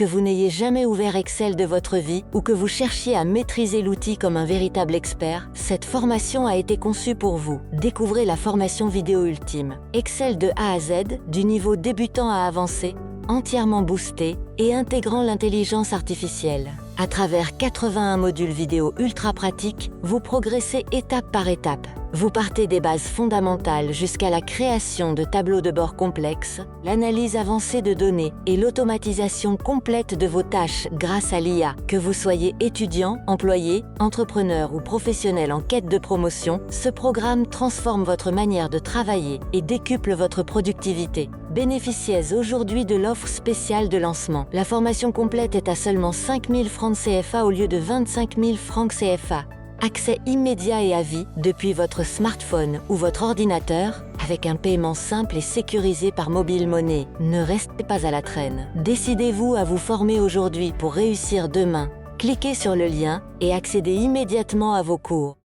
Que vous n'ayez jamais ouvert Excel de votre vie ou que vous cherchiez à maîtriser l'outil comme un véritable expert, cette formation a été conçue pour vous. Découvrez la formation vidéo ultime. Excel de A à Z, du niveau débutant à avancé, entièrement boosté et intégrant l'intelligence artificielle. À travers 81 modules vidéo ultra pratiques, vous progressez étape par étape. Vous partez des bases fondamentales jusqu'à la création de tableaux de bord complexes, l'analyse avancée de données et l'automatisation complète de vos tâches grâce à l'IA. Que vous soyez étudiant, employé, entrepreneur ou professionnel en quête de promotion, ce programme transforme votre manière de travailler et décuple votre productivité. Bénéficiez aujourd'hui de l'offre spéciale de lancement. La formation complète est à seulement 5 000 francs CFA au lieu de 25 000 francs CFA. Accès immédiat et à vie depuis votre smartphone ou votre ordinateur avec un paiement simple et sécurisé par Mobile Money. Ne restez pas à la traîne. Décidez-vous à vous former aujourd'hui pour réussir demain. Cliquez sur le lien et accédez immédiatement à vos cours.